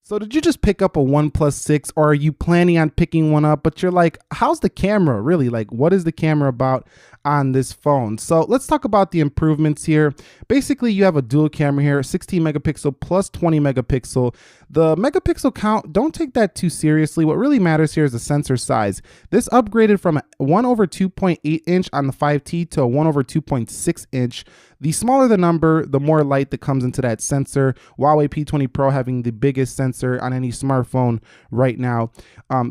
So did you just pick up a OnePlus 6, or are you planning on picking one up, but you're like, how's the camera really? Like, what is the camera about on this phone? So let's talk about the improvements here. Basically, you have a dual camera here, 16 megapixel plus 20 megapixel. The megapixel count, don't take that too seriously. What really matters here is the sensor size. This upgraded from a 1/2.8 inch on the 5T to a 1/2.6 inch. The smaller the number, the more light that comes into that sensor. Huawei P20 Pro having the biggest sensor on any smartphone right now.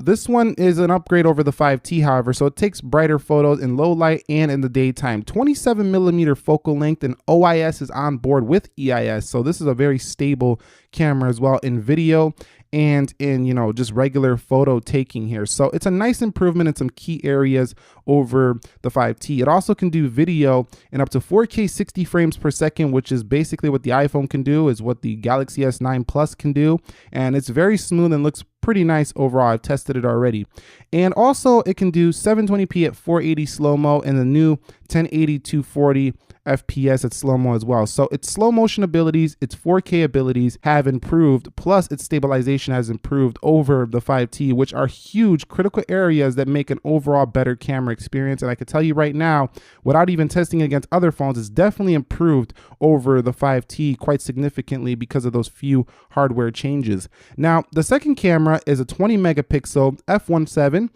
This one is an upgrade over the 5T, however, so it takes brighter photos in low light and in the daytime. 27mm focal length, and OIS is on board with EIS, so this is a very stable camera as well in video and in, you know, just regular photo taking here. So it's a nice improvement in some key areas over the 5T. It also can do video in up to 4K 60 frames per second, which is basically what the iPhone can do, is what the Galaxy S9 Plus can do. And it's very smooth and looks pretty nice overall. I've tested it already. And also it can do 720p at 480 slow-mo and the new 1080 240 FPS at slow-mo as well. So its slow motion abilities, its 4K abilities have improved, plus its stabilization has improved over the 5T, which are huge critical areas that make an overall better camera experience. And I can tell you right now, without even testing it against other phones, it's definitely improved over the 5T quite significantly because of those few hardware changes. Now, the second camera is a 20 megapixel f1.7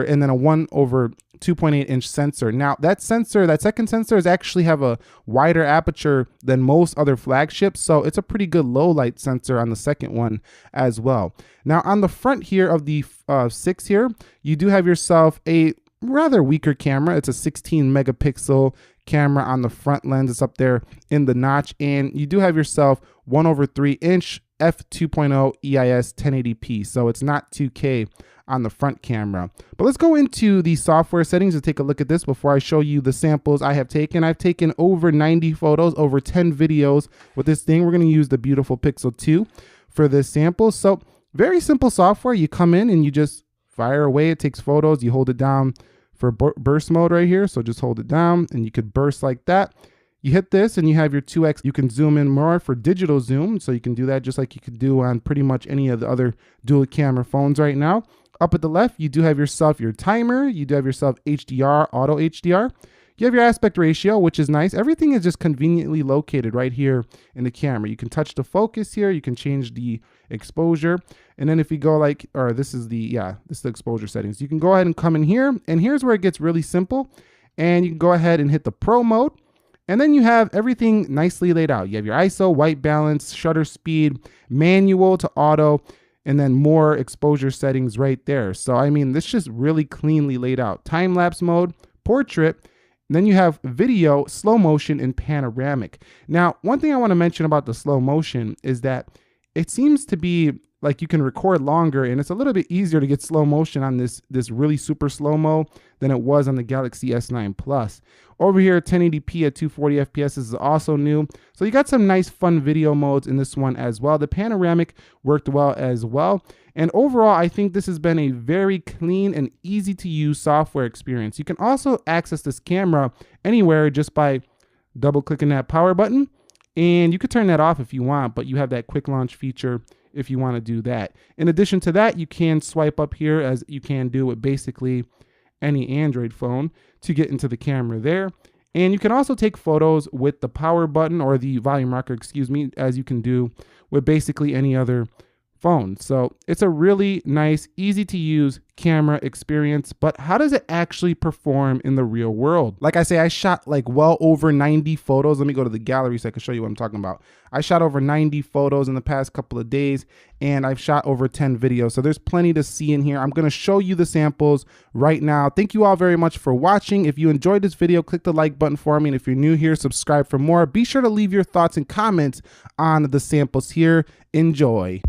and then a 1/2.8 inch sensor. Now that second sensor is actually have a wider aperture than most other flagships, so it's a pretty good low light sensor on the second one as well. Now on the front here of the 6 here, you do have yourself a rather weaker camera. It's a 16 megapixel camera on the front lens. It's up there in the notch, and you do have yourself 1/3 inch f2.0 EIS 1080p, so it's not 2K on the front camera. But let's go into the software settings and take a look at this before I show you the samples I have taken. I've taken over 90 photos, over 10 videos with this thing. We're going to use the beautiful Pixel 2 for this sample. So very simple software. You come in and you just fire away. It takes photos. You hold it down for burst mode right here. So just hold it down and you could burst like that. You hit this and you have your 2x. You can zoom in more for digital zoom. So you can do that just like you could do on pretty much any of the other dual camera phones right now. Up at the left, you do have yourself your timer. You do have yourself HDR, auto HDR. You have your aspect ratio, which is nice. Everything is just conveniently located right here in the camera. You can touch the focus here. You can change the exposure. And then if you go like, or this is the exposure settings. You can go ahead and come in here, and here's where it gets really simple. And you can go ahead and hit the Pro mode. And then you have everything nicely laid out. You have your ISO, white balance, shutter speed, manual to auto, and then more exposure settings right there. So, I mean, this just really cleanly laid out. Time-lapse mode, portrait, and then you have video, slow motion, and panoramic. Now, one thing I want to mention about the slow motion is that it seems to be like you can record longer, and it's a little bit easier to get slow motion on this really super slow-mo than it was on the Galaxy S9 Plus. Over here, 1080p at 240 FPS is also new. So you got some nice fun video modes in this one as well. The panoramic worked well as well. And overall, I think this has been a very clean and easy to use software experience. You can also access this camera anywhere just by double clicking that power button. And you could turn that off if you want, but you have that quick launch feature if you want to do that. In addition to that, you can swipe up here as you can do with basically any Android phone to get into the camera there. And you can also take photos with the power button or the volume rocker, excuse me, as you can do with basically any other phone. So it's a really nice, easy to use camera experience, but how does it actually perform in the real world? Like I say, I shot like well over 90 photos. Let me go to the gallery so I can show you what I'm talking about. I shot over 90 photos in the past couple of days, and I've shot over 10 videos. So there's plenty to see in here. I'm going to show you the samples right now. Thank you all very much for watching. If you enjoyed this video, click the like button for me. And if you're new here, subscribe for more. Be sure to leave your thoughts and comments on the samples here. Enjoy.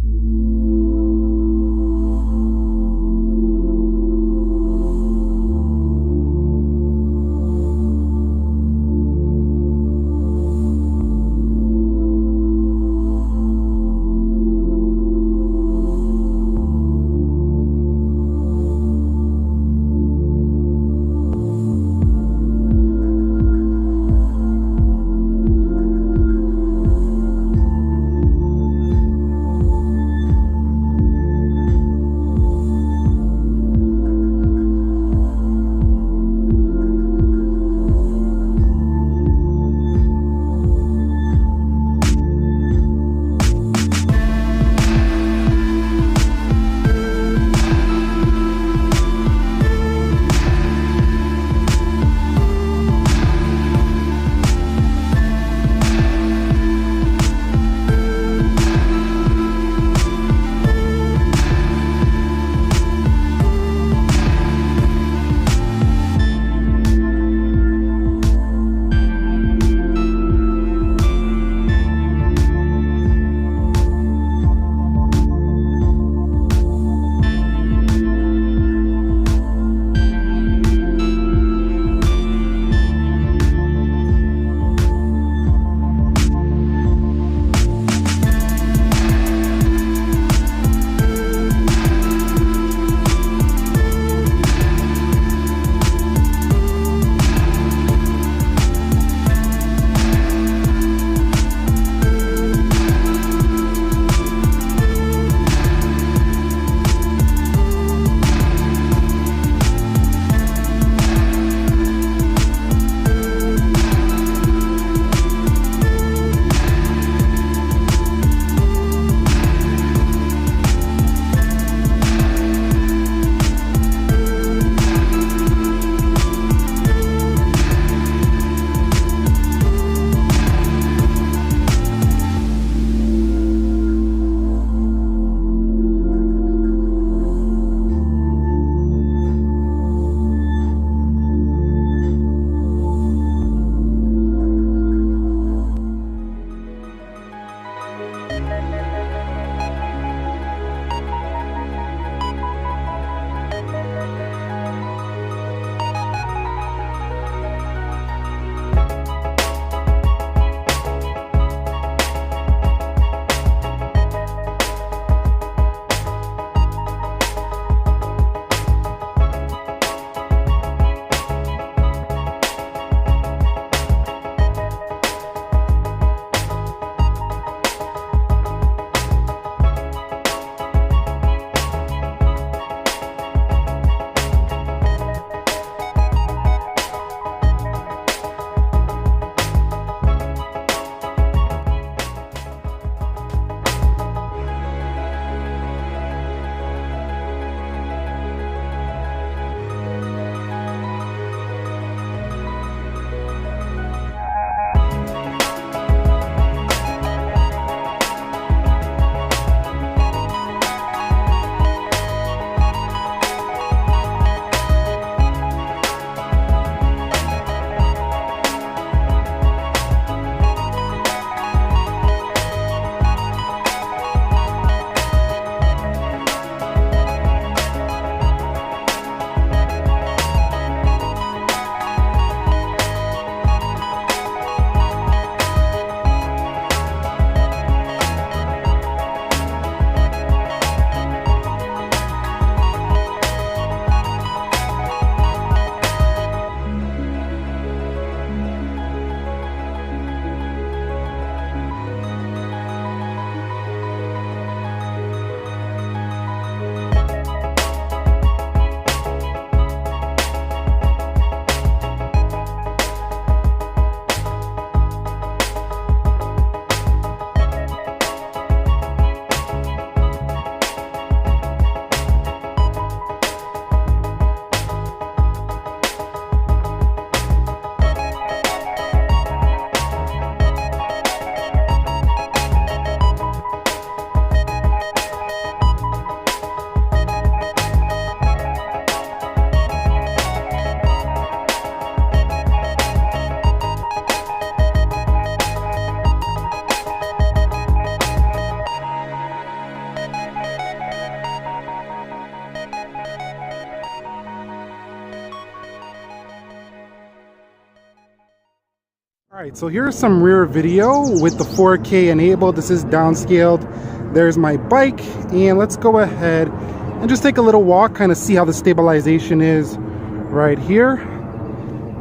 All right, so here's some rear video with the 4K enabled. This is downscaled. There's my bike, and let's go ahead and just take a little walk, kind of see how the stabilization is right here.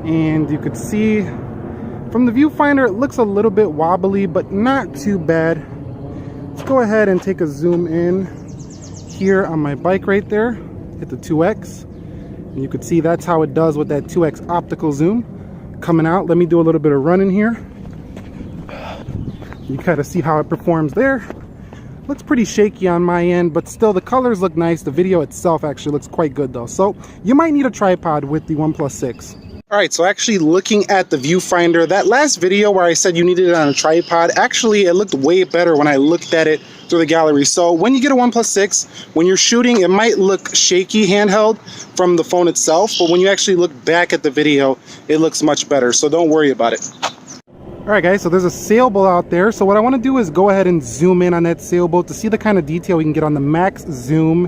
And you could see from the viewfinder, it looks a little bit wobbly, but not too bad. Let's go ahead and take a zoom in here on my bike right there. Hit the 2x. And you could see that's how it does with that 2x optical zoom coming out. Let me do a little bit of running here. You kind of see how it performs there. Looks pretty shaky on my end, but still the colors look nice. The video itself actually looks quite good though. So you might need a tripod with the OnePlus 6. All right, so actually looking at the viewfinder, that last video where I said you needed it on a tripod, actually it looked way better when I looked at it through the gallery. So when you get a OnePlus 6, when you're shooting, it might look shaky handheld from the phone itself, but when you actually look back at the video, it looks much better. So don't worry about it. All right, guys, so there's a sailboat out there. So what I want to do is go ahead and zoom in on that sailboat to see the kind of detail we can get on the max zoom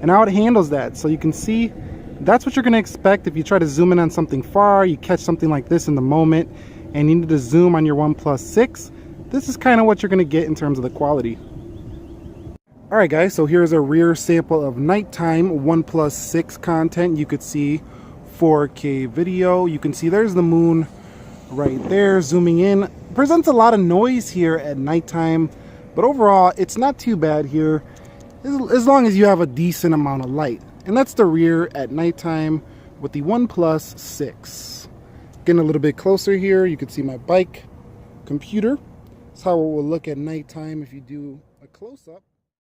and how it handles that. So you can see that's what you're going to expect if you try to zoom in on something far, you catch something like this in the moment, and you need to zoom on your OnePlus 6. This is kind of what you're going to get in terms of the quality. All right, guys, so here's a rear sample of nighttime OnePlus 6 content. You could see 4K video. You can see there's the moon right there zooming in. Presents a lot of noise here at nighttime, but overall it's not too bad here as long as you have a decent amount of light. And that's the rear at nighttime with the OnePlus 6. Getting a little bit closer here, you can see my bike computer. That's how it will look at nighttime if you do a close-up.